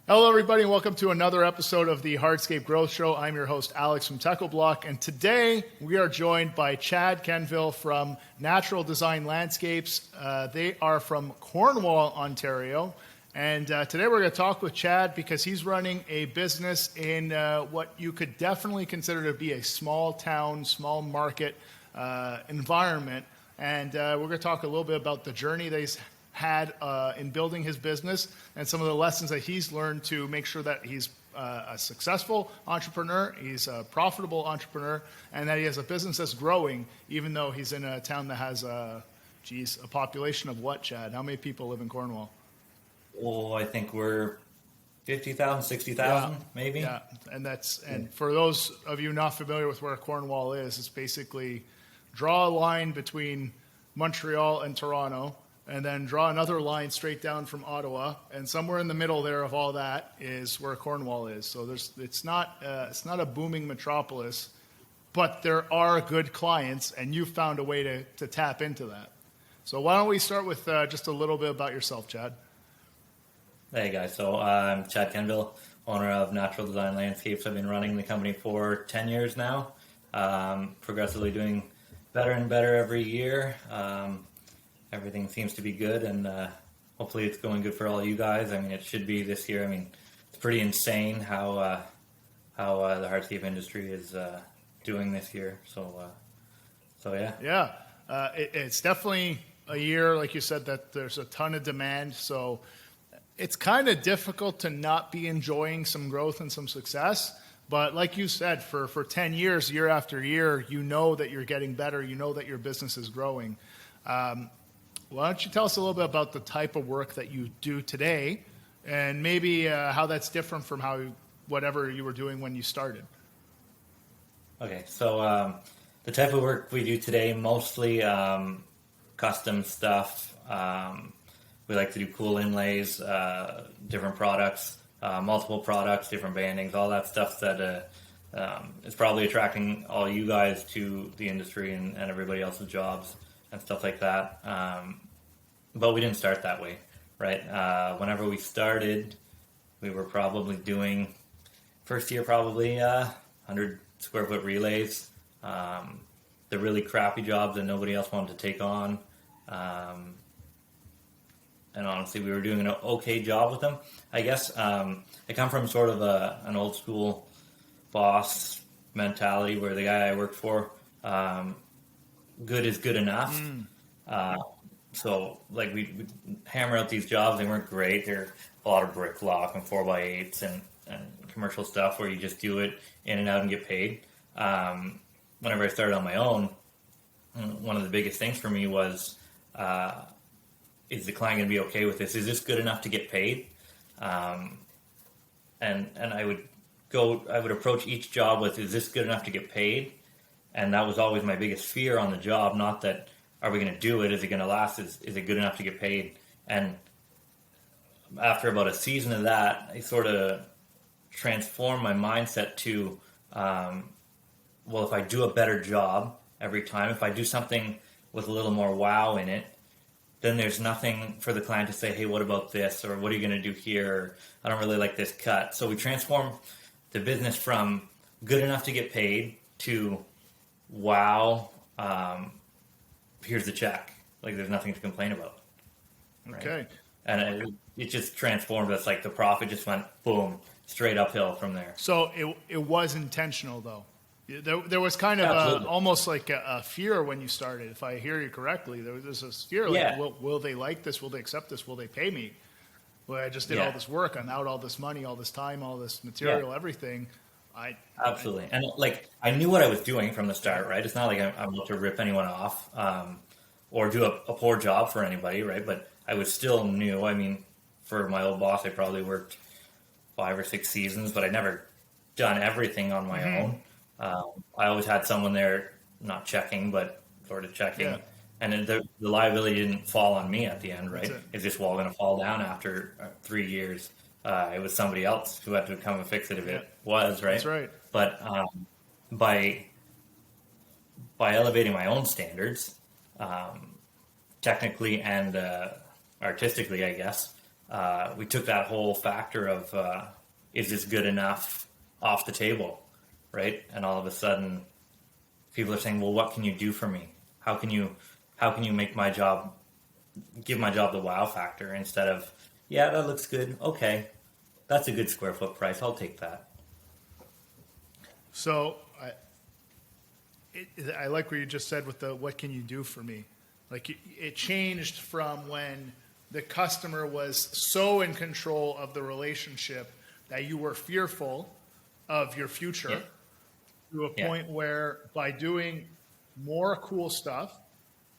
Hello, everybody, and welcome to another episode of the Hardscape Growth Show. I'm your host, Alex from TechnoBlock, and today we are joined by Chad Quenneville from Natural Design Landscapes. They are from Cornwall, Ontario, and today we're going to talk with Chad because he's running a business in what you could definitely consider to be a small town, small market environment, and we're going to talk a little bit about the journey that he's had in building his business and some of the lessons that he's learned to make sure that he's a successful entrepreneur, he's a profitable entrepreneur, and that he has a business that's growing, even though he's in a town that has a population of what, Chad? How many people live in Cornwall? Oh, I think we're 50,000, 60,000, maybe. Yeah, and for those of you not familiar with where Cornwall is, it's basically draw a line between Montreal and Toronto, and then draw another line straight down from Ottawa, and somewhere in the middle there of all that is where Cornwall is. So it's not a booming metropolis, but there are good clients, and you've found a way to tap into that. So why don't we start with just a little bit about yourself, Chad? Hey guys, so I'm Chad Quenneville, owner of Natural Design Landscapes. I've been running the company for 10 years now, progressively doing better and better every year. Everything seems to be good, and hopefully it's going good for all you guys. I mean, it should be this year. I mean, it's pretty insane how the hardscape industry is doing this year. So yeah. Yeah, it's definitely a year, like you said, that there's a ton of demand. So it's kind of difficult to not be enjoying some growth and some success. But like you said, for 10 years, year after year, you know that you're getting better. You know that your business is growing. Why don't you tell us a little bit about the type of work that you do today, and maybe how that's different from whatever you were doing when you started? Okay, so the type of work we do today, mostly custom stuff. We like to do cool inlays, different products, multiple products, different bandings, all that stuff that is probably attracting all you guys to the industry and everybody else's jobs and stuff like that. But we didn't start that way, right? Whenever we started, we were probably doing, first year probably 100 square foot relays, the really crappy jobs that nobody else wanted to take on. And honestly, we were doing an okay job with them. I guess I come from sort of an old school boss mentality where the guy I worked for, good is good enough. So like we hammer out these jobs. They weren't great. They're a lot of brick block and 4x8s and commercial stuff where you just do it in and out and get paid. Whenever I started on my own, one of the biggest things for me was, is the client going to be okay with this? Is this good enough to get paid? And I would approach each job with, is this good enough to get paid? And that was always my biggest fear on the job. Not that, are we going to do it? Is it going to last? Is it good enough to get paid? And after about a season of that, I sort of transformed my mindset to, well, if I do a better job every time, if I do something with a little more wow in it, then there's nothing for the client to say, hey, what about this? Or what are you going to do here? Or, I don't really like this cut. So we transformed the business from good enough to get paid to, wow, here's the check. Like, there's nothing to complain about. Right? Okay. And it just transformed us. Like, the profit just went, boom, straight uphill from there. So it was intentional, though. There was kind of almost like a fear when you started, if I hear you correctly. There was this fear, like, will they like this? Will they accept this? Will they pay me? Well, I just did all this work. I'm out all this money, all this time, all this material, everything. Absolutely. And like, I knew what I was doing from the start, right? It's not like I'm about to rip anyone off or do a poor job for anybody, right? But I was still new. I mean, for my old boss, I probably worked 5 or 6 seasons, but I never done everything on my own. I always had someone there, not checking, but sort of checking. Yeah. And then the liability didn't fall on me at the end, right? It's just going to fall down after 3 years. It was somebody else who had to come and fix it if it was, right? That's right. But by elevating my own standards, technically and artistically, I guess, we took that whole factor of is this good enough off the table, right? And all of a sudden, people are saying, well, what can you do for me? How can you make my job, give my job the wow factor, instead of, yeah, that looks good. Okay, that's a good square foot price. I'll take that. So I like what you just said with the what can you do for me? Like it changed from when the customer was so in control of the relationship that you were fearful of your future, to a point where by doing more cool stuff,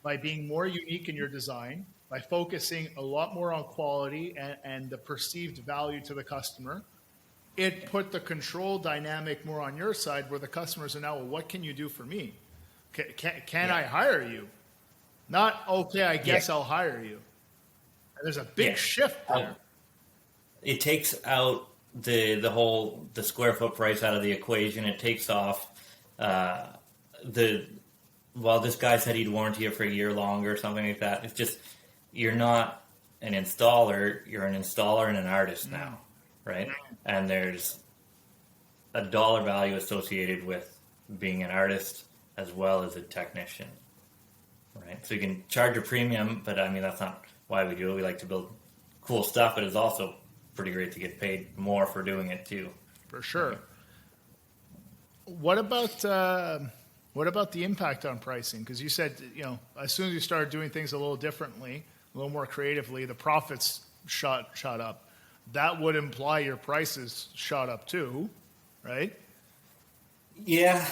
by being more unique in your design, by focusing a lot more on quality and the perceived value to the customer, it put the control dynamic more on your side, where the customers are now, well, what can you do for me? Can I hire you? Not, okay, I guess I'll hire you. And there's a big shift there. It takes out the square foot price out of the equation. It takes off well, this guy said he'd warranty it for a year longer or something like that. It's just, you're not an installer, you're an installer and an artist now, right? And there's a dollar value associated with being an artist as well as a technician, right? So you can charge a premium, but I mean, that's not why we do it. We like to build cool stuff, but it's also pretty great to get paid more for doing it too. For sure. What about the impact on pricing? Because you said, as soon as you started doing things a little differently, a little more creatively, the profits shot up. That would imply your prices shot up too, right? Yeah.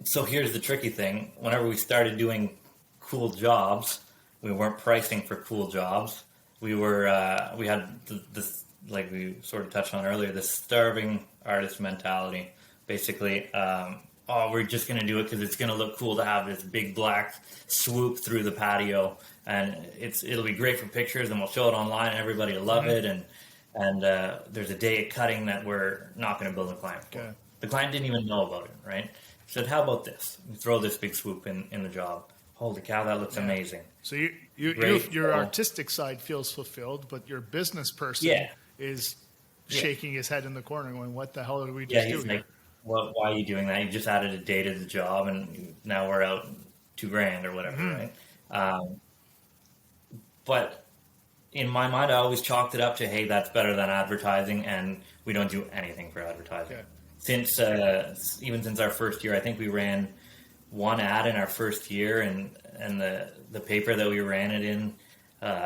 So here's the tricky thing. Whenever we started doing cool jobs, we weren't pricing for cool jobs. We had this, like we sort of touched on earlier, this starving artist mentality. Basically, we're just going to do it because it's going to look cool to have this big black swoop through the patio, and it'll be great for pictures, and we'll show it online, and everybody will love it. And there's a day of cutting that we're not going to build a client for. Okay. The client didn't even know about it, right? Said, how about this? We throw this big swoop in the job. Holy cow, that looks amazing. So your artistic side feels fulfilled, but your business person is shaking his head in the corner going, what the hell did we just do here? Like, why are you doing that? You just added a day to the job, and now we're out $2,000 or whatever, right? But in my mind, I always chalked it up to, hey, that's better than advertising, and we don't do anything for advertising. Okay. Since our first year, I think we ran one ad in our first year, and the paper that we ran it in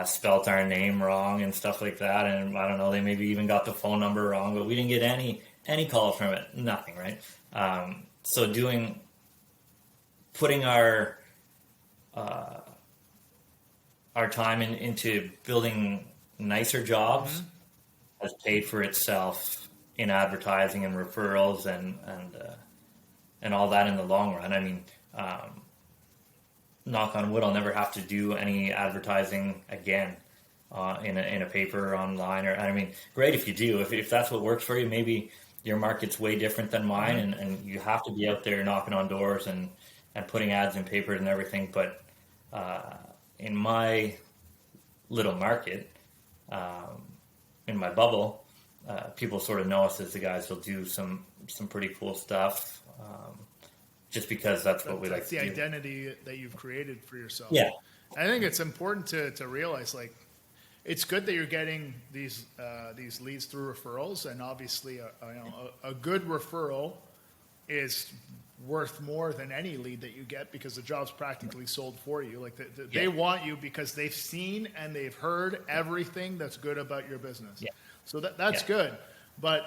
spelt our name wrong and stuff like that, and I don't know, they maybe even got the phone number wrong, but we didn't get any calls from it, nothing, right? So putting our time into building nicer jobs has paid for itself in advertising and referrals and all that in the long run. I mean, knock on wood, I'll never have to do any advertising again in a paper or online. Or, I mean, great if you do. If that's what works for you, maybe your market's way different than mine, and you have to be out there knocking on doors and putting ads in papers and everything. But in my little market, in my bubble, people sort of know us as the guys who'll do some pretty cool stuff, just because that's what we like to do. That's the identity that you've created for yourself. Yeah. I think it's important to realize, like, it's good that you're getting these leads through referrals, and obviously a good referral is worth more than any lead that you get, because the job's practically sold for you. Like they want you because they've seen and they've heard everything that's good about your business. Yeah. So that's good. But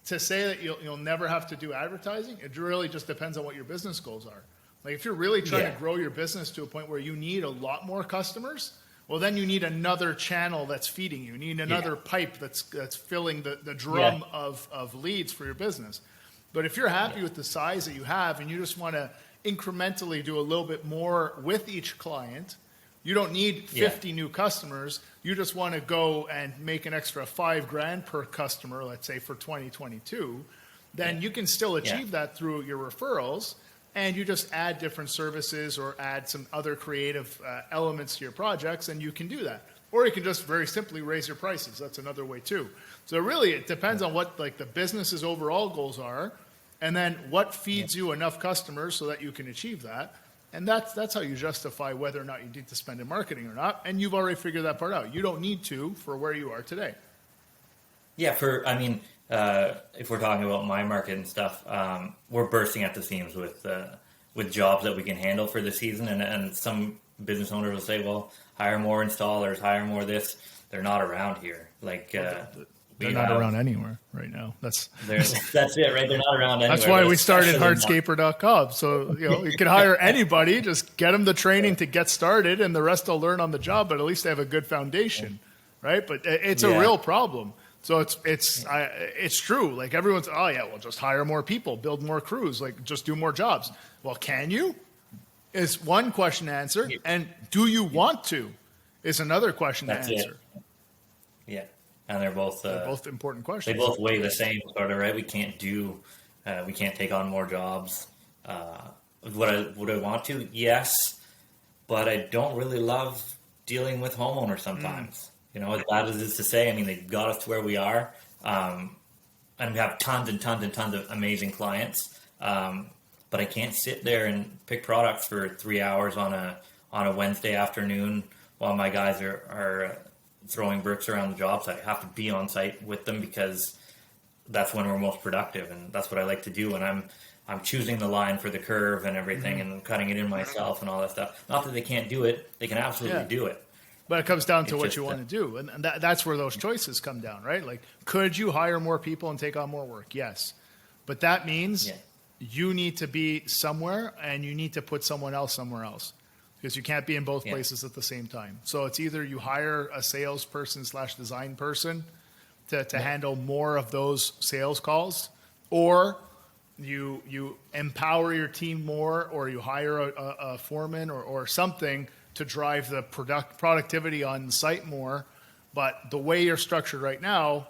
to say that you'll never have to do advertising, it really just depends on what your business goals are. Like if you're really trying to grow your business to a point where you need a lot more customers, well, then you need another channel that's feeding you. You need another pipe that's filling the drum of leads for your business. But if you're happy with the size that you have and you just want to incrementally do a little bit more with each client, you don't need 50 new customers. You just want to go and make an extra $5,000 per customer, let's say for 2022, then you can still achieve that through your referrals. and you just add different services or add some other creative elements to your projects, and you can do that. Or you can just very simply raise your prices. That's another way too. So really, it depends on what like the business's overall goals are, and then what feeds you enough customers so that you can achieve that. And that's how you justify whether or not you need to spend in marketing or not. And you've already figured that part out. You don't need to for where you are today. Yeah, if we're talking about my market and stuff, we're bursting at the seams with jobs that we can handle for the season. And some business owners will say, well, hire more installers, hire more this. They're not around here. They're not around anywhere right now. That's it, right? They're not around anywhere. That's why we started hardscaper.com. So, you can hire anybody, just get them the training to get started, and the rest will learn on the job, but at least they have a good foundation, right? But it's a real problem. So it's true. Like everyone's, oh yeah, well, just hire more people, build more crews, like just do more jobs. Well, can you? Is one question to answer. And do you want to? Is another question to answer. Yeah. And they're both important questions. They both weigh the same, sort of, right? We can't take on more jobs. Would I want to? Yes, but I don't really love dealing with homeowners sometimes. As bad as it is to say, I mean, they got us to where we are, and we have tons and tons and tons of amazing clients. But I can't sit there and pick products for 3 hours on a Wednesday afternoon while my guys are throwing bricks around the job site. I have to be on site with them because that's when we're most productive, and that's what I like to do. And I'm choosing the line for the curve and everything, and cutting it in myself and all that stuff. Not that they can't do it; they can absolutely do it. But it comes down to what you want to do, and that's where those choices come down, right? Like, could you hire more people and take on more work? Yes, but that means you need to be somewhere, and you need to put someone else somewhere else. Because you can't be in both places at the same time. So it's either you hire a salesperson / design person to handle more of those sales calls, or you empower your team more, or you hire a foreman or something to drive the productivity on site more. But the way you're structured right now,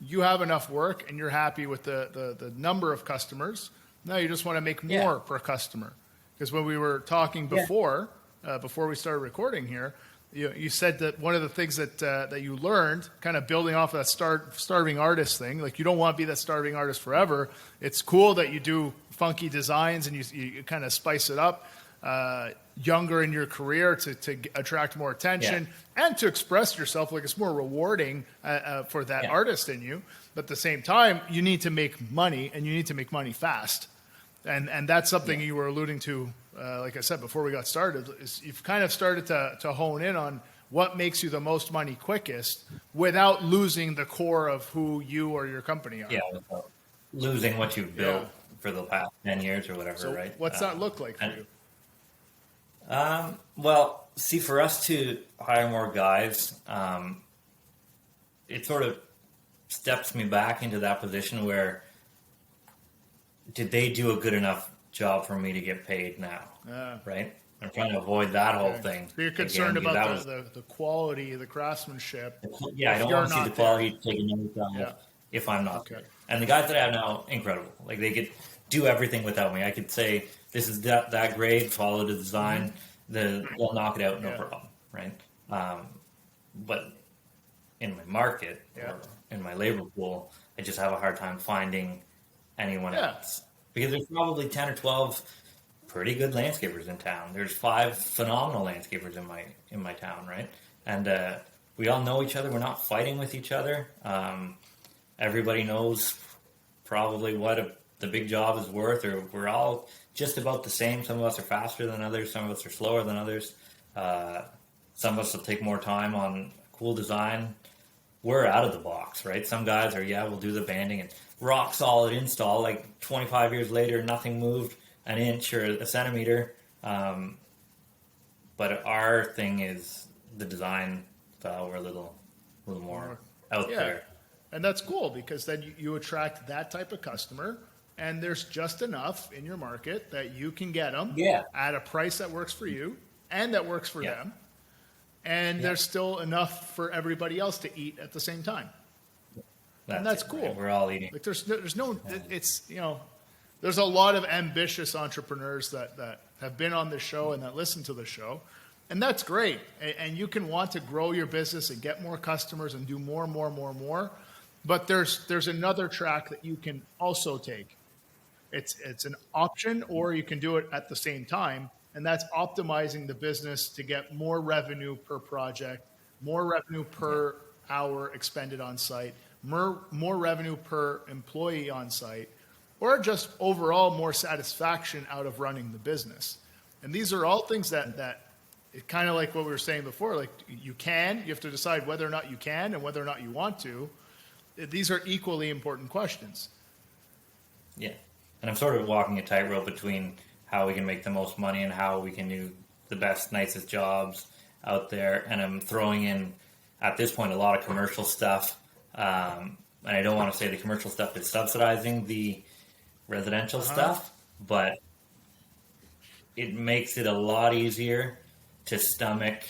you have enough work and you're happy with the number of customers. Now you just want to make more per customer. Because when we were talking before we started recording here, you said that one of the things that you learned, kind of building off of that starving artist thing, like you don't want to be that starving artist forever. It's cool that you do funky designs and you kind of spice it up younger in your career to attract more attention and to express yourself. Like it's more rewarding for that artist in you. But at the same time, you need to make money, and you need to make money fast. And that's something you were alluding to, like I said, before we got started, is you've kind of started to hone in on what makes you the most money quickest without losing the core of who you or your company are. Yeah, without losing what you've built for the past 10 years or whatever, so right? What's that look like for you? Well, see, for us to hire more guys, it sort of steps me back into that position where did they do a good enough job for me to get paid now? Right? I'm trying to avoid that whole thing. So you're concerned about the quality, the craftsmanship. I don't want to see the quality taken down if I'm not there. And the guys that I have now, incredible. Like they could do everything without me. I could say, this is that grade, follow the design, they'll knock it out, no problem, right? But in my market or in my labor pool, I just have a hard time finding anyone else. Because there's probably 10 or 12 pretty good landscapers in town. There's 5 phenomenal landscapers in my town, right? And we all know each other. We're not fighting with each other. Everybody knows probably what the big job is worth, or we're all just about the same. Some of us are faster than others. Some of us are slower than others. Some of us will take more time on cool design. We're out of the box, right? Some guys are, we'll do the banding and rock solid install. Like 25 years later, nothing moved an inch or a centimeter. But our thing is the design style. We're a little more out there. And that's cool because then you attract that type of customer, and there's just enough in your market that you can get them at a price that works for you and that works for them. And there's still enough for everybody else to eat at the same time. That's cool. Right. We're all eating. Like there's no, it's, there's a lot of ambitious entrepreneurs that have been on the show and that listen to the show. And that's great. And you can want to grow your business and get more customers and do more and more and more and more. But there's another track that you can also take. It's an option, or you can do it at the same time. And that's optimizing the business to get more revenue per project, more revenue per hour expended on site, more revenue per employee on site, or just overall more satisfaction out of running the business. And these are all things that it kind of like what we were saying before, like you have to decide whether or not you can and whether or not you want to. These are equally important questions. Yeah. And I'm sort of walking a tightrope between how we can make the most money and how we can do the best, nicest jobs out there. And I'm throwing in, at this point, a lot of commercial stuff. And I don't want to say the commercial stuff is subsidizing the residential stuff, but it makes it a lot easier to stomach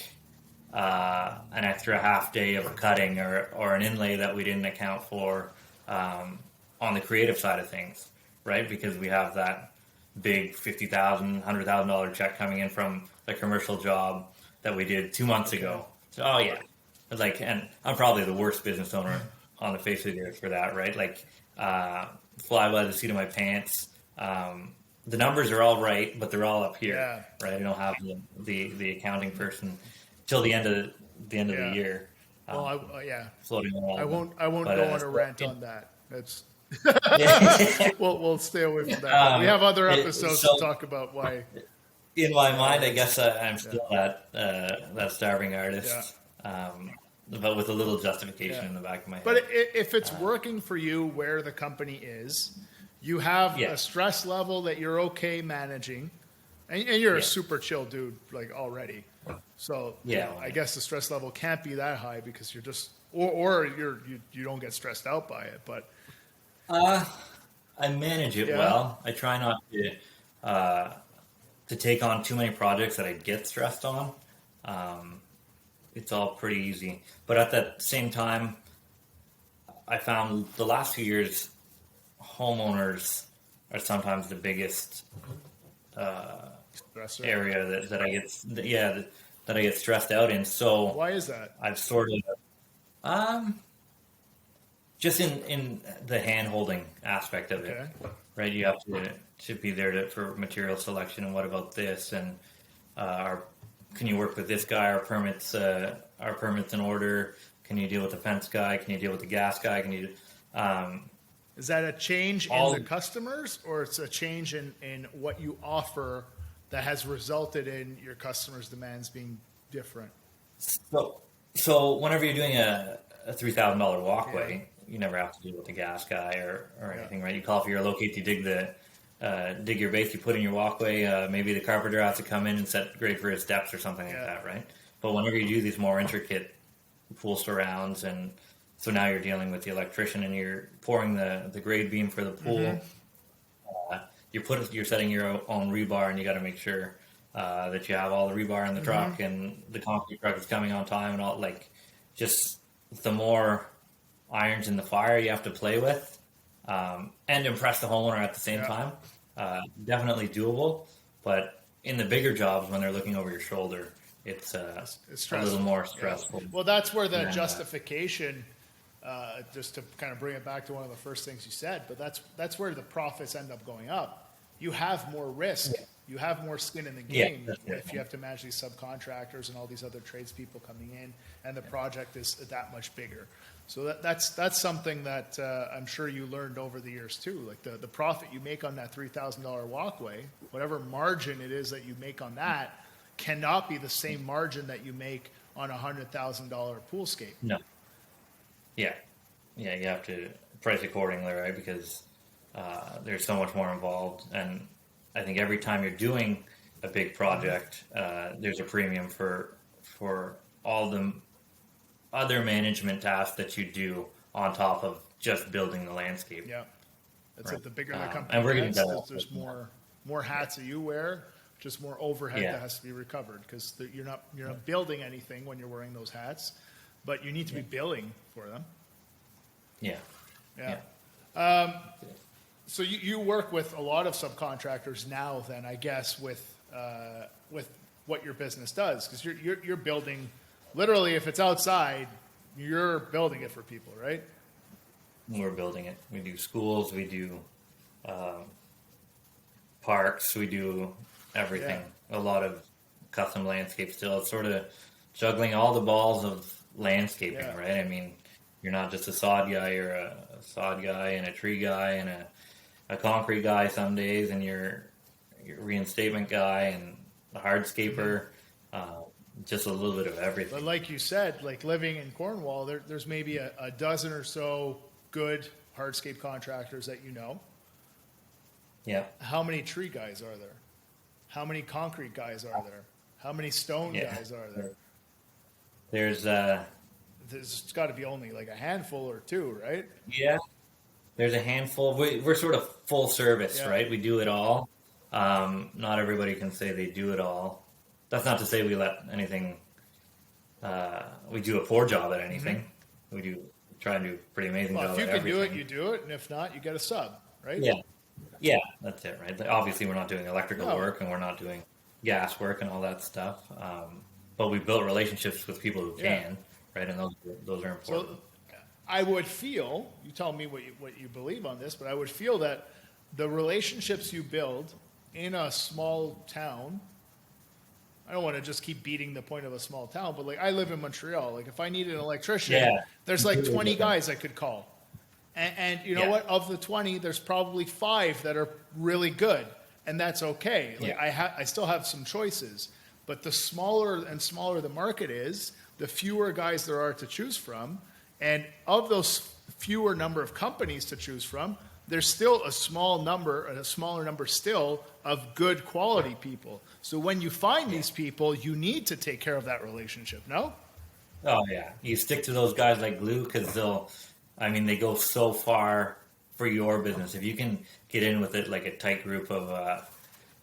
an extra half day of cutting or an inlay that we didn't account for on the creative side of things, right? Because we have that big $50,000, $100,000 check coming in from a commercial job that we did 2 months ago. So, oh yeah, it's like, and I'm probably the worst business owner on the face of the earth for that, right? Like, fly by the seat of my pants. The numbers are all right, but they're all up here, right? I don't have the accounting person till the end of the year. Floating around. I won't go on a rant on that. That's we'll stay away from that. We have other episodes to talk about why. In my mind, I guess I'm still that starving artist, but with a little justification in the back of my head. But if it's working for you where the company is, you have a stress level that you're okay managing, and you're a super chill dude, like already. So I guess the stress level can't be that high because you're just, or you don't get stressed out by it. But I manage it well. I try not to take on too many projects that I get stressed on. It's all pretty easy. But at the same time, I found the last few years, homeowners are sometimes the biggest area that I get that I get stressed out in. So why is that? I've sort of just in the hand holding aspect of it, right? You have to be there for material selection, and what about this, and can you work with this guy? Our permits in order. Can you deal with the fence guy? Can you deal with the gas guy? Can you? Is that a change in the customers, or it's a change in what you offer that has resulted in your customers' demands being different? So whenever you're doing a $3,000 walkway, you never have to deal with the gas guy or anything, right? You call for your locate, you dig your base, you put in your walkway. Maybe the carpenter has to come in and set grade for his steps or something like that, right? But whenever you do these more intricate pool surrounds, and so now you're dealing with the electrician and you're pouring the grade beam for the pool. You're setting your own rebar, and you got to make sure that you have all the rebar in the truck and the concrete truck is coming on time and all. Like, just the more irons in the fire you have to play with and impress the homeowner at the same time. Definitely doable, but in the bigger jobs when they're looking over your shoulder, it's a little more stressful. Well, that's where the justification. Just to kind of bring it back to one of the first things you said, but that's where the profits end up going up. You have more risk. You have more skin in the game if you have to manage these subcontractors and all these other tradespeople coming in, and the project is that much bigger. So that's something that I'm sure you learned over the years too. Like the profit you make on that $3,000 walkway, whatever margin it is that you make on that, cannot be the same margin that you make on a $100,000 poolscape. No. Yeah, you have to price accordingly, right? Because there's so much more involved, and I think every time you're doing a big project, there's a premium for all the other management tasks that you do on top of just building the landscape. Yeah, that's right. The bigger the company gets, there's more hats that you wear, just more overhead that has to be recovered, because you're not building anything when you're wearing those hats. But you need to be billing for them. Yeah. So you work with a lot of subcontractors now, then I guess with what your business does, because you're building, literally, if it's outside, you're building it for people, right? We're building it. We do schools, we do parks, we do everything. A lot of custom landscape still. It's sort of juggling all the balls of landscaping, right? I mean, you're not just a sod guy, you're a sod guy and a tree guy and a concrete guy some days, and you're reinstatement guy and a hardscaper, just a little bit of everything. But like you said, like living in Cornwall, there's maybe a dozen or so good hardscape contractors that you know. Yeah. How many tree guys are there? How many concrete guys are there? How many stone guys are there? There's got to be only like a handful or two, right? Yeah. There's a handful. We're sort of full service, right? We do it all. Not everybody can say they do it all. That's not to say we let anything. We do a poor job at anything. We do try and do a pretty amazing job. If you at can everything. do it, you do it, and if not, you get a sub, right? Yeah, that's it, right? Like, obviously, we're not doing electrical work and we're not doing gas work and all that stuff. But we built relationships with people who can, right? And those are important. So I would feel, you tell me what you believe on this, but I would feel that the relationships you build in a small town, I don't want to just keep beating the point of a small town, but like I live in Montreal. Like if I need an electrician, there's like 20 guys I could call. And you know what? Of the 20, there's probably 5 that are really good, and that's okay. Like I still have some choices, but the smaller and smaller the market is, the fewer guys there are to choose from, and of those fewer number of companies to choose from, there's still a smaller number still of good quality people. So when you find these people, you need to take care of that relationship. No? Oh yeah, you stick to those guys like glue because they go so far for your business. If you can get in with it like a tight group of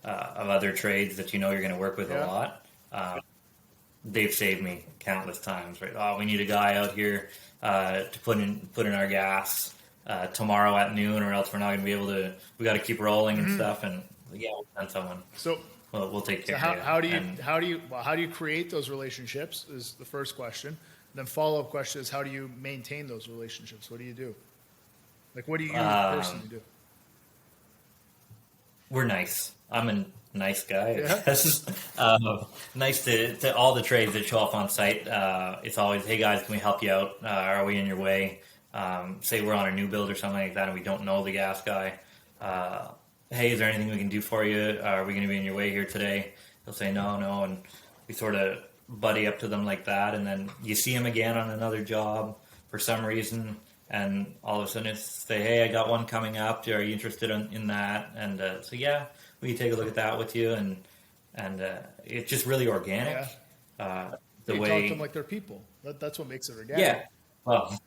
other trades that you know you're going to work with a lot, they've saved me countless times. Right? Oh, we need a guy out here to put in our gas tomorrow at noon, or else we're not going to be able to. We got to keep rolling and stuff. And we'll send someone. So we'll take care. So of you. how do you create those relationships? Is the first question. Then follow-up question is, how do you maintain those relationships? What do you do? Like, what do you personally do? We're nice. I'm a nice guy. It's nice to all the trades that show up on site. It's always, hey guys, can we help you out? Are we in your way? Say we're on a new build or something like that and we don't know the gas guy. Hey, is there anything we can do for you? Are we going to be in your way here today? They'll say no, and we sort of buddy up to them like that, and then you see them again on another job for some reason, and all of a sudden it's say, hey, I got one coming up. Are you interested in that? And so we take a look at that with you, and it's just really organic. You talk to them like they're people. That's what makes it organic. Yeah. Well,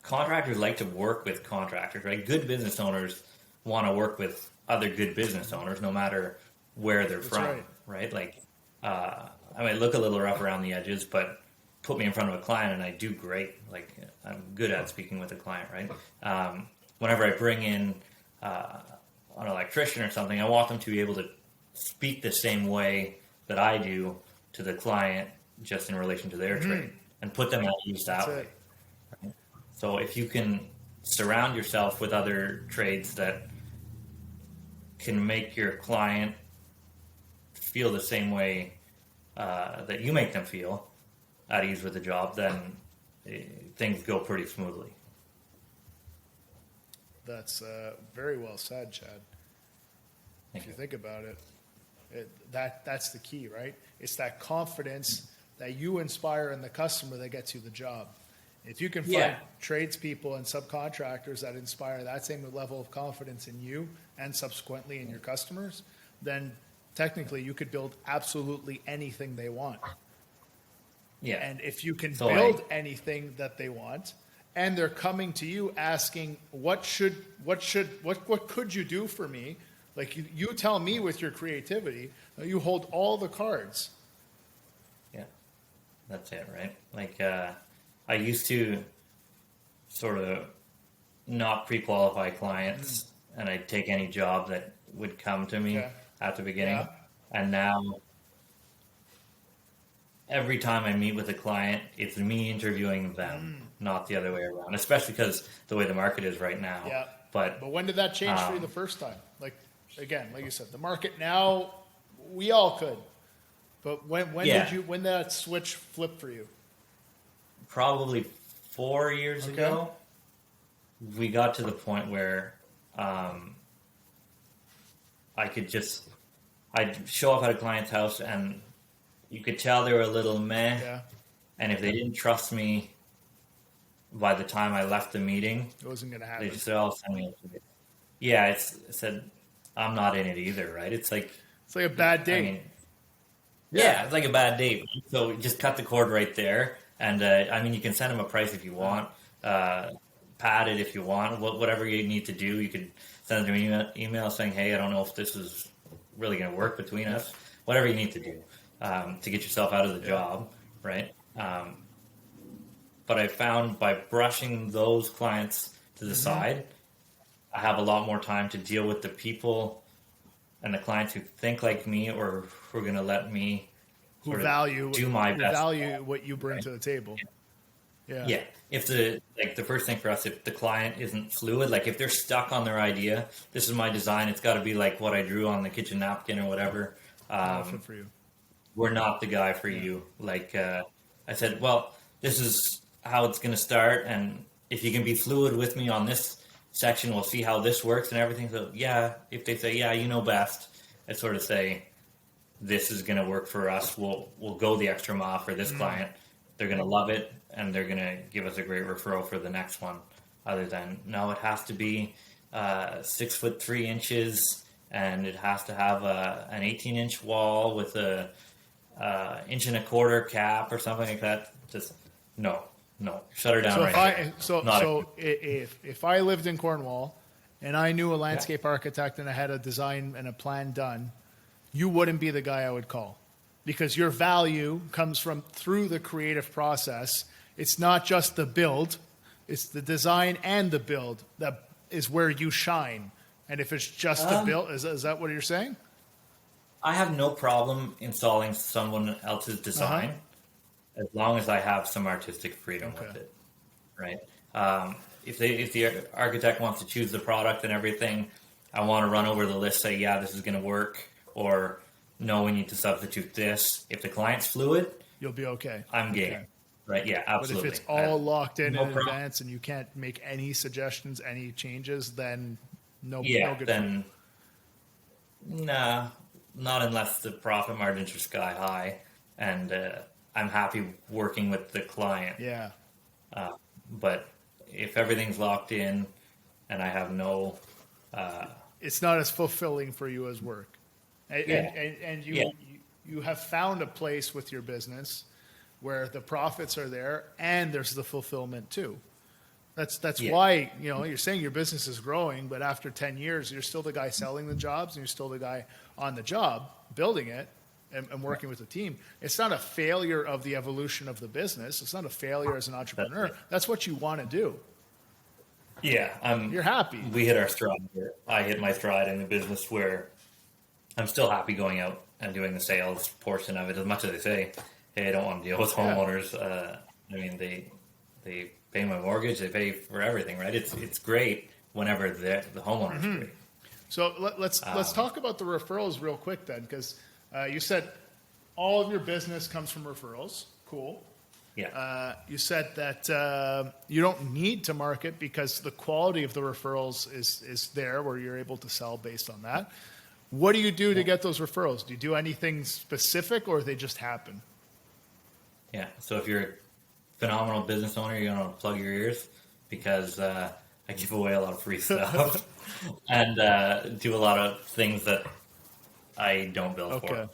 contractors like to work with contractors, right? Good business owners want to work with other good business owners, no matter where they're from, right? Like, I might look a little rough around the edges, but put me in front of a client and I do great. Like, I'm good at speaking with a client, right? Whenever I bring in an electrician or something, I want them to be able to speak the same way that I do to the client, just in relation to their trade, and put them at ease that way. Right? So if you can surround yourself with other trades that can make your client feel the same way that you make them feel at ease with the job, then things go pretty smoothly. That's very well said, Chad. If you think about it, that's the key, right? It's that confidence that you inspire in the customer that gets you the job. If you can find tradespeople and subcontractors that inspire that same level of confidence in you and subsequently in your customers, then technically you could build absolutely anything they want. Yeah. And if you can build anything that they want, and they're coming to you asking, what could you do for me? Like you tell me with your creativity, you hold all the cards. Yeah, that's it, right? Like I used to sort of not pre-qualify clients, and I'd take any job that would come to me Okay. at the beginning. Yeah. And now every time I meet with a client, it's me interviewing them, not the other way around, especially because the way the market is right now. Yeah. But But when did that change for you the first time? Like, again, like you said, the market now, we all could. But when Yeah. when that switch flipped for you? probably 4 years Okay. ago, we got to the point where I'd show up at a client's house and you could tell they were a little meh. Yeah. And if they didn't trust me by the time I left the meeting, It wasn't going to they happen. just said, "Oh, send me." Yeah, it said, "I'm not in it either," right? It's like, It's like a bad I date. mean, yeah, it's like a bad date. So just cut the cord right there. And I mean, you can send them a price if you want, pad it if you want, whatever you need to do. You could send them an email saying, "Hey, I don't know if this is really going to work between us." Whatever you need to do to get yourself out of the job, right? But I found by brushing those clients to the side, I have a lot more time to deal with the people and the clients who think like me or who are going to let me Who sort of value do my who best. value what you bring to the table. Yeah. Yeah. If the first thing for us, if the client isn't fluid, like if they're stuck on their idea, this is my design, it's got to be like what I drew on the kitchen napkin or whatever. Not fit for you. We're not the guy for you. Like I said, well, this is how it's going to start, and if you can be fluid with me on this section, we'll see how this works and everything. So yeah, if they say, "Yeah, you know best," I sort of say, "This is going to work for us. We'll go the extra mile for this client. They're going to love it, and they're going to give us a great referral for the next one." Other than, no, it has to be 6'3" and it has to have an 18-inch wall with a 1.25" cap or something like that. Just no, shut her down. So right there. if I lived in Cornwall and I knew a landscape architect and I had a design and a plan done, you wouldn't be the guy I would call, because your value comes from through the creative process. It's not just the build, it's the design and the build that is where you shine. And if it's just the build, is that what you're saying? I have no problem installing someone else's design as long as I have some artistic freedom with it, right? If the architect wants to choose the product and everything, I want to run over the list, say, yeah, this is going to work, or no, we need to substitute this. If the client's fluid, You'll be okay. I'm game. Okay. Right? Yeah, absolutely. But if it's all locked in no in problem. advance and you can't make any suggestions, any changes, then no good. Then nah, not unless the profit margins are sky high, and I'm happy working with the client. Yeah. But if everything's locked in, and I have no, It's not as fulfilling for you as work. And you have found a place with your business where the profits are there and there's the fulfillment too. That's why, you're saying your business is growing, but after 10 years, you're still the guy selling the jobs and you're still the guy on the job building it and working with the team. It's not a failure of the evolution of the business. It's not a failure as an entrepreneur. That's what you want to do. Yeah, You're happy. We hit our stride here. I hit my stride in the business where I'm still happy going out and doing the sales portion of it. As much as they say, hey, I don't want to deal with homeowners. I mean, they pay my mortgage, they pay for everything, right? It's great whenever the homeowner's great. So let's talk about the referrals real quick then, because you said all of your business comes from referrals. Cool. Yeah. You said that you don't need to market because the quality of the referrals is there, where you're able to sell based on that. What do you do to get those referrals? Do you do anything specific, or they just happen? Yeah. So if you're a phenomenal business owner, you're going to plug your ears, because I give away a lot of free stuff and do a lot of things that I don't bill for.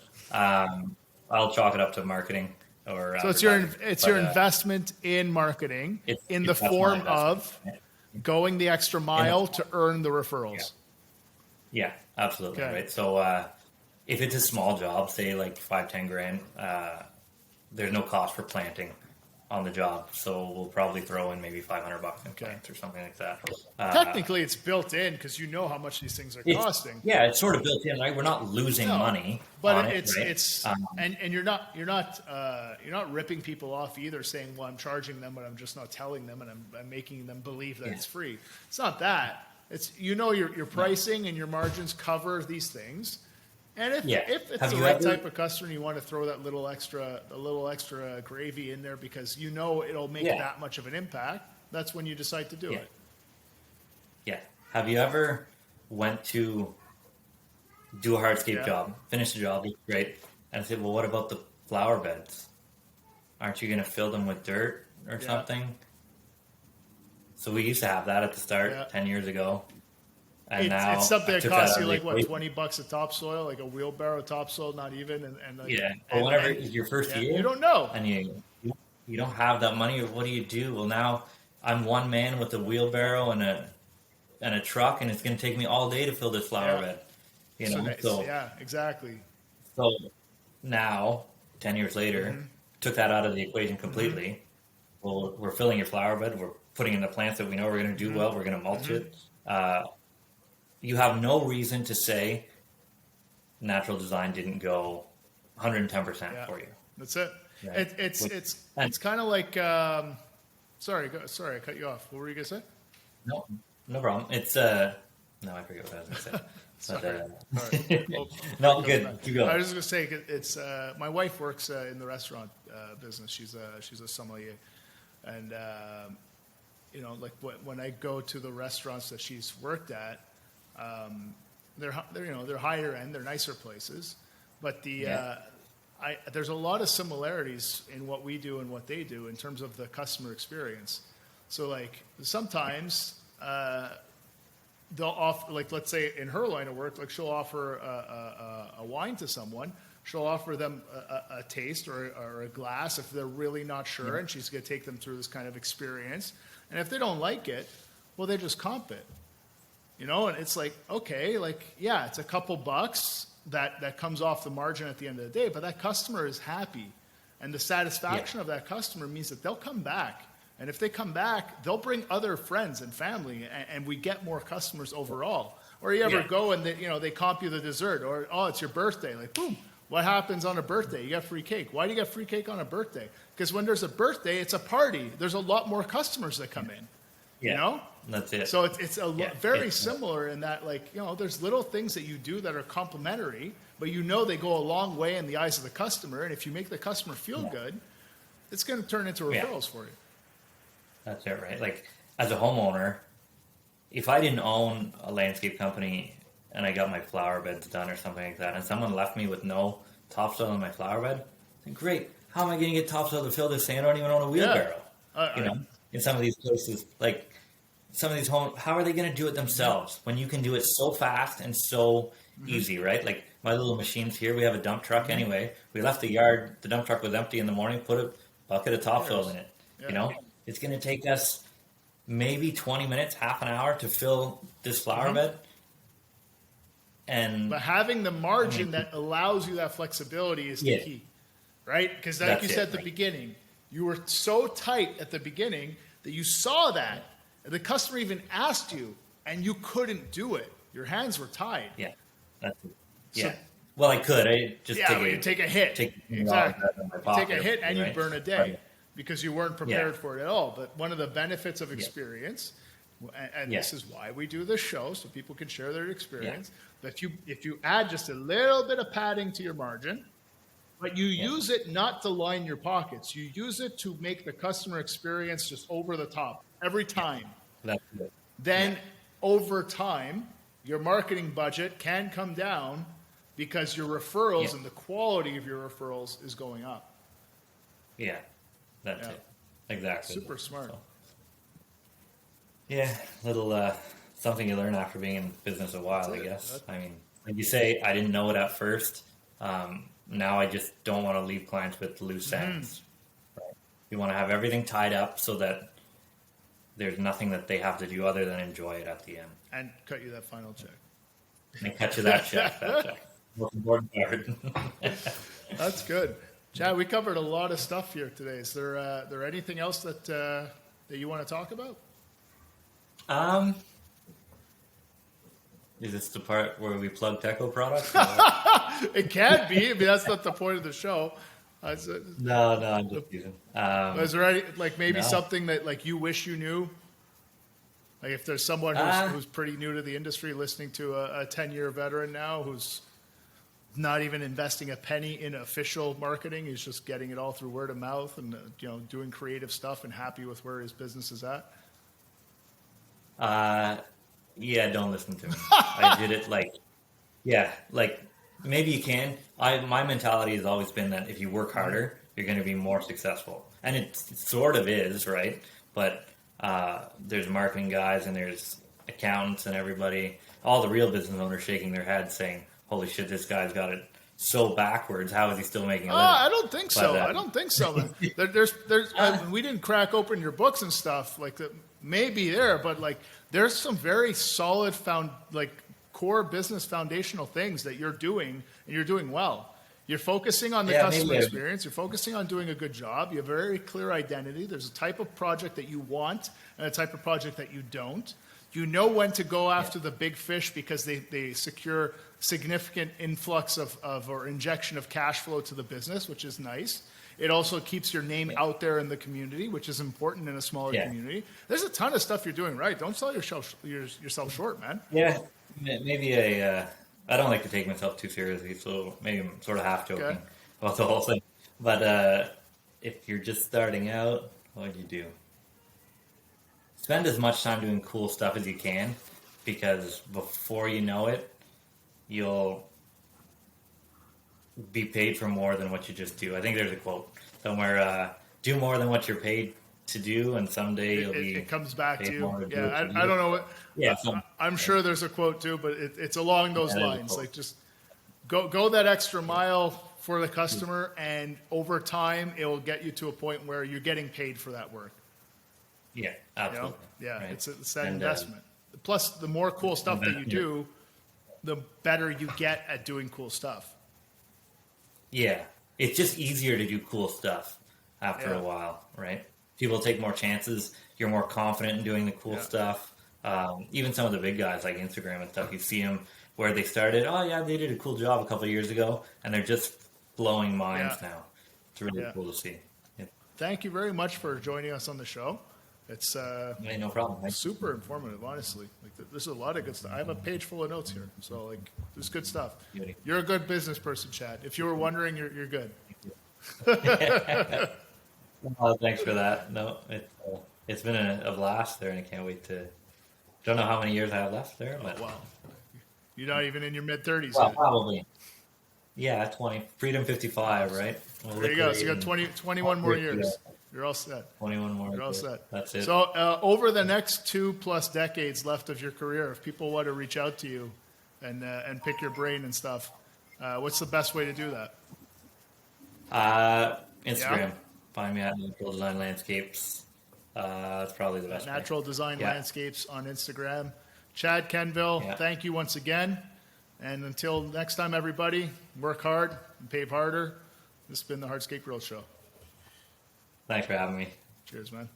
I'll chalk it up to marketing. So it's your investment in marketing in the form of going the extra mile to earn the referrals. Yeah, absolutely. Okay. Right. So if it's a small job, say like $5-10 grand, there's no cost for planting. on the job, so we'll probably throw in maybe $500 in Okay. plants or something like that. Technically, it's built in because you know how much these things are costing. Yeah, it's sort of built in, right? We're not losing money, but on it's right? it's and you're not ripping people off either, saying, well, I'm charging them, but I'm just not telling them, and I'm making them believe that it's free. It's not that. It's your pricing and your margins cover these things. And if it's the right type of customer and you want to throw that little extra gravy in there because you know it'll make that much of an impact, that's when you decide to do it. Yeah. Have you ever went to do a hardscape job, finish the job, it's great, and said, well, what about the flower beds? Aren't you going to fill them with dirt or something? So we used to have that at the start 10 years ago. And now it's something that costs you like equation. $20 of topsoil, like a wheelbarrow of topsoil, not even. But whenever it's your first year, you don't know, and you don't have that money. What do you do? Well, now I'm one man with a wheelbarrow and a truck, and it's going to take me all day to fill this flower bed. Exactly. So now, 10 years later, took that out of the equation completely. Well, we're filling your flower bed. We're putting in the plants that we know we're going to do well. We're going to mulch it. You have no reason to say natural design didn't go 110% for you. That's it. Right. It's kind of like sorry, I cut you off. What were you gonna say? No problem. It's no, I forget what I was gonna say. Sorry. No, good. Keep going. I was just gonna say it's my wife works in the restaurant business. She's a sommelier, and like when I go to the restaurants that she's worked at. They're higher end, they're nicer places, but there's a lot of similarities in what we do and what they do in terms of the customer experience. So like sometimes they'll offer, like let's say in her line of work, like she'll offer a wine to someone. She'll offer them a taste or a glass if they're really not sure, and she's going to take them through this kind of experience. And if they don't like it, well, they just comp it. And it's like, okay, it's a couple bucks that comes off the margin at the end of the day, but that customer is happy. And the satisfaction of that customer means that they'll come back. And if they come back, they'll bring other friends and family, and we get more customers overall. Or you ever go and they comp you the dessert, or, oh, it's your birthday. Like, boom, what happens on a birthday? You get free cake. Why do you get free cake on a birthday? Because when there's a birthday, it's a party. There's a lot more customers that come in. That's it. So it's very similar in that, there's little things that you do that are complementary, but they go a long way in the eyes of the customer. And if you make the customer feel good, it's going to turn into referrals for you. That's it, right? Like as a homeowner, if I didn't own a landscape company and I got my flower beds done or something like that, and someone left me with no topsoil in my flower bed, then great. How am I going to get topsoil to fill this thing? I don't even own a wheelbarrow. In some of these places, like some of these homes, how are they going to do it themselves when you can do it so fast and so easy, right? Like my little machines here, we have a dump truck anyway. We left the yard, the dump truck was empty in the morning, put a bucket of topsoil in it. It's going to take us maybe 20 minutes, half an hour to fill this flower bed. But having the margin that allows you that flexibility is the key, right? Because like you said at the beginning, you were so tight at the beginning that you saw that. The customer even asked you, and you couldn't do it. Your hands were tied. Yeah, that's it. Yeah. Well, I could. I just take a hit. Exactly. Take a hit, and you burn a day because you weren't prepared for it at all. But one of the benefits of experience, and this is why we do this show, so people can share their experience. That if you add just a little bit of padding to your margin. But you use it not to line your pockets. You use it to make the customer experience just over the top every time. That's it. Then over time, your marketing budget can come down because your referrals and the quality of your referrals is going up. Yeah, that's it. Exactly. Super smart. So, little something you learn after being in business a while, I guess. I mean, like you say, I didn't know it at first. Now I just don't want to leave clients with loose ends. Right? You want to have everything tied up so that there's nothing that they have to do other than enjoy it at the end. And cut you that final check. And cut you that check. Most important part. That's good. Chad, we covered a lot of stuff here today. Is there anything else that you want to talk about? Is this the part where we plug Teco products? It can be. I mean, that's not the point of the show. No, I'm just teasing. Is there any, maybe No. something that you wish you knew? Like if there's someone who's pretty new to the industry listening to a 10-year veteran now who's not even investing a penny in official marketing, he's just getting it all through word of mouth and doing creative stuff and happy with where his business is at. Yeah, don't listen to me. I did it maybe you can. My mentality has always been that if you work harder, you're going to be more successful. And it sort of is, right? But there's marketing guys and there's accountants and everybody, all the real business owners shaking their heads saying, holy shit, this guy's got it so backwards. How is he still making a living? I don't think so. I don't think so. Man. There's we didn't crack open your books and stuff like that. Maybe there, but there's some very solid core business foundational things that you're doing and you're doing well. You're focusing on the customer experience. You're focusing on doing a good job. You have a very clear identity. There's a type of project that you want and a type of project that you don't. You know when to go after the big fish because they secure significant influx or injection of cash flow to the business, which is nice. It also keeps your name out there in the community, which is important in a smaller community. There's a ton of stuff you're doing right. Don't sell yourself short, man. Yeah, maybe I don't like to take myself too seriously, so maybe I'm sort of half joking about the whole thing. But if you're just starting out, what do you do? Spend as much time doing cool stuff as you can, because before you know it, you'll be paid for more than what you just do. I think there's a quote somewhere, do more than what you're paid to do, and someday it comes back to you. Yeah, I don't know what. Yeah, I'm sure there's a quote too, but it's along those lines. Just go that extra mile for the customer, and over time, it will get you to a point where you're getting paid for that work. Yeah, absolutely. Yeah, right. it's that investment. Plus, the more cool stuff that you do, the better you get at doing cool stuff. Yeah, it's just easier to do cool stuff after a while, right? People take more chances. You're more confident in doing the cool stuff. Even some of the big guys like Instagram and stuff, you see them where they started, oh yeah, they did a cool job a couple of years ago, and they're just blowing minds now. It's really cool to see. Yeah. Thank you very much for joining us on the show. It's no problem. Super informative, honestly. There's a lot of good stuff. I have a page full of notes here, so there's good stuff. Beauty. You're a good business person, Chad. If you were wondering, you're good. Well, thanks for that. No, it's been a blast there, and I can't wait to. Don't know how many years I have left there, but wow, you're not even in your mid-30s. Well, yet. probably. Yeah, 20. Freedom 55, right? There you go. So you got 21 more years. You're all set. 21 more. You're all set. That's it. So over the next 2+ decades left of your career, if people want to reach out to you and pick your brain and stuff, what's the best way to do that? Instagram. Find me at Natural Design Landscapes. That's probably the best way. Natural Design Landscapes on Instagram. Chad Quenneville, thank you once again. And until next time, everybody, work hard and pave harder. This has been the Hardscape Growth Show. Thanks for having me. Cheers, man.